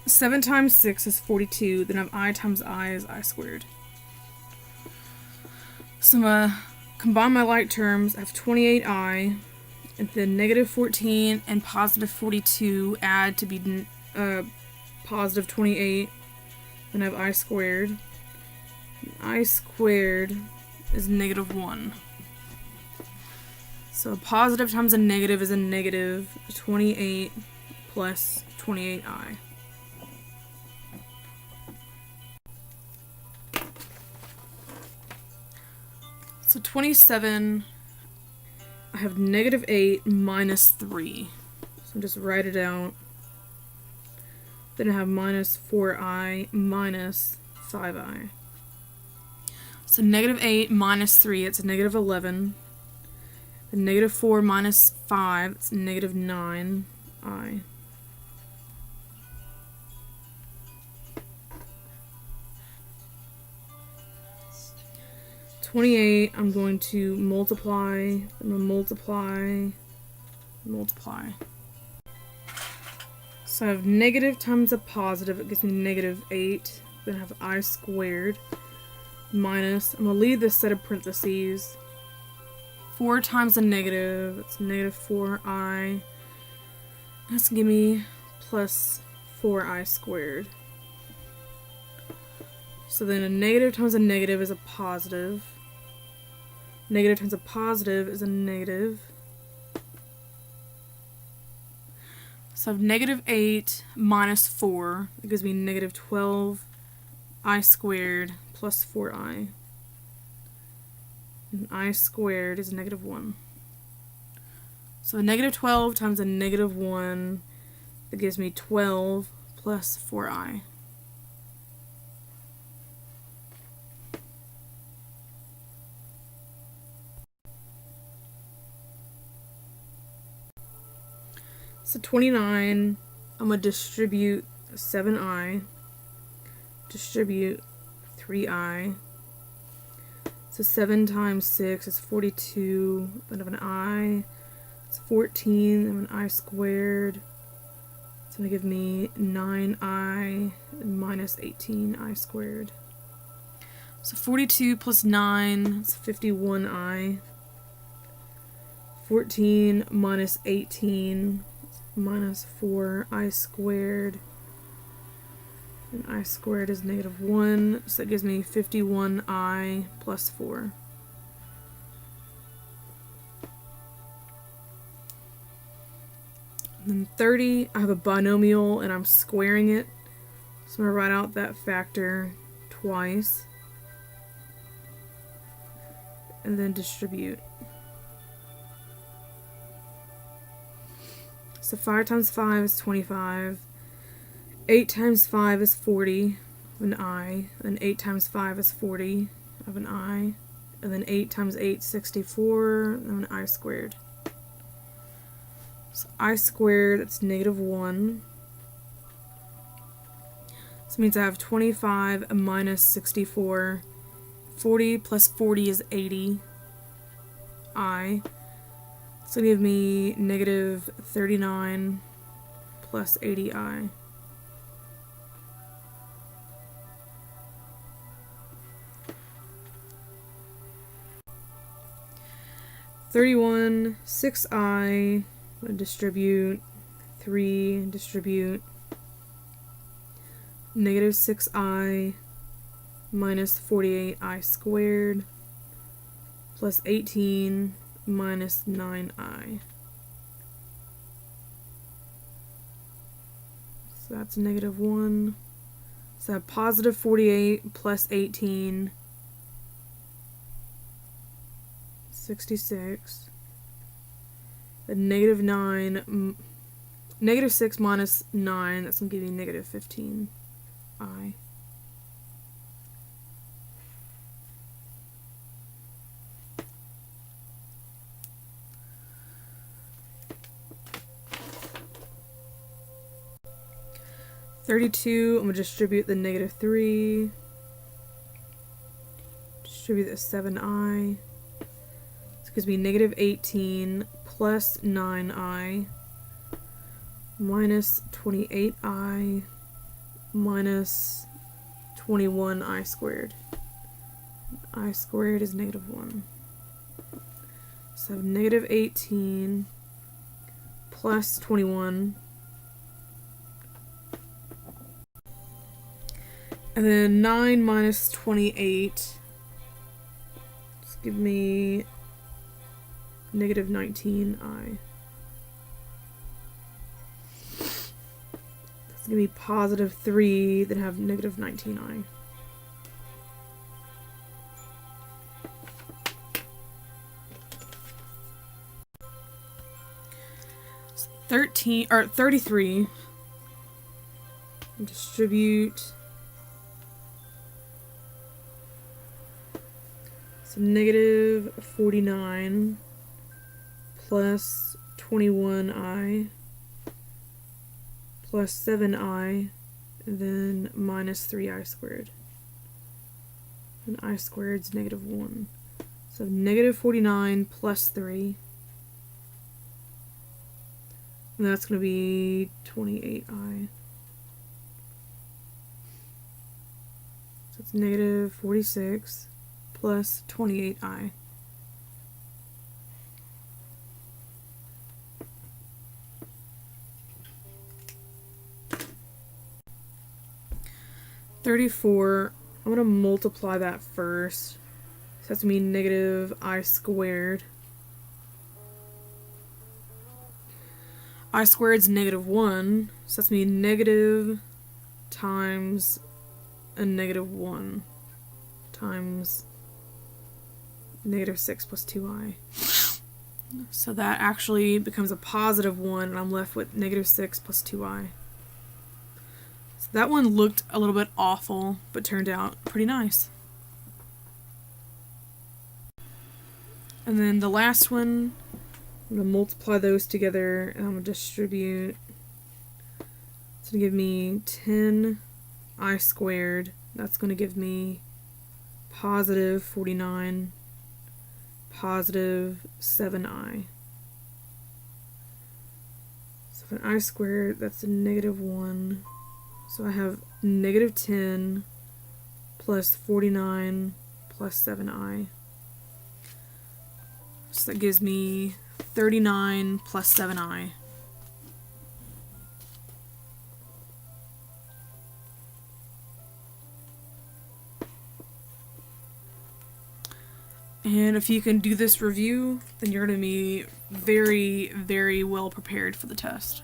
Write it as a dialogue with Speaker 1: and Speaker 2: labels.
Speaker 1: 7 times 6 is 42. Then I have I times I is I squared. So I'm going to combine my like terms. I have 28I, and then negative 14 and positive 42 add to be positive 28. Then I have I squared. And I squared is negative 1. So a positive times a negative is a negative 28 plus 28I. So 27, I have negative 8 minus 3. So I'll just write it out. Then I have minus 4I minus 5I. So negative 8 minus 3, it's a negative 11. Then negative 4 minus 5, it's negative 9I. 28, I'm going to multiply, I'm going to multiply. So I have negative times a positive, it gives me negative 8. Then I have I squared minus, I'm going to leave this set of parentheses. 4 times a negative, it's negative 4I. That's going to give me plus 4I squared. So then a negative times a negative is a positive. Negative times a positive is a negative. So I have negative 8 minus 4. It gives me negative 12I squared plus 4I. And I squared is negative 1. So a negative 12 times a negative 1, that gives me 12 plus 4I. So 29, I'm going to distribute 7I, distribute 3I. So 7 times 6 is 42, then I have an I, it's 14, I have an I squared. It's going to give me 9I minus 18I squared. So 42 plus 9 is 51I. 14 minus 18 minus 4I squared, and I squared is negative 1, so that gives me 51I plus 4. And then 30, I have a binomial and I'm squaring it, so I'm going to write out that factor twice, and then distribute. So 5 times 5 is 25. 8 times 5 is 40, an I. And 8 times 5 is 40, of an I. And then 8 times 8 is 64, and an I squared. So I squared, that's negative 1. So it means I have 25 minus 64. 40 plus 40 is 80. I. So give me negative 39 plus 80I. (31) 6I. I'm going to distribute 3, distribute negative 6I minus 48I squared plus 18 minus 9I. So that's negative 1. So I have positive 48 plus 18, 66. Then negative 9, negative 6 minus 9, that's going to give you negative 15I. (32), I'm going to distribute the negative 3, distribute the 7I, this gives me negative 18 plus 9I minus 28I minus 21i squared. I squared is negative 1. So I have negative 18 plus 21. And then 9 minus 28. Just give me negative 19i. That's going to be positive 3 that have negative 19i. So 33. Distribute. So negative 49 plus 21i plus 7i, and then minus 3i squared. And I squared is negative 1. So negative 49 plus 3. And that's going to be 28i. So it's negative 46 plus 28i. I'm going to multiply that first. So that's going to be negative I squared. I squared is negative 1. So that's going to be negative times a negative 1 times negative 6 plus 2i. So that actually becomes a positive 1, and I'm left with negative 6 plus 2i. So that one looked a little bit awful, but turned out pretty nice. And then the last one, I'm going to multiply those together, and I'm going to distribute. It's going to give me 10i squared. That's going to give me positive 49, positive 7i. So for an I squared, that's a negative 1. So I have negative 10 plus 49 plus 7i. So that gives me 39 plus 7i. And if you can do this review, then you're going to be very, very well prepared for the test.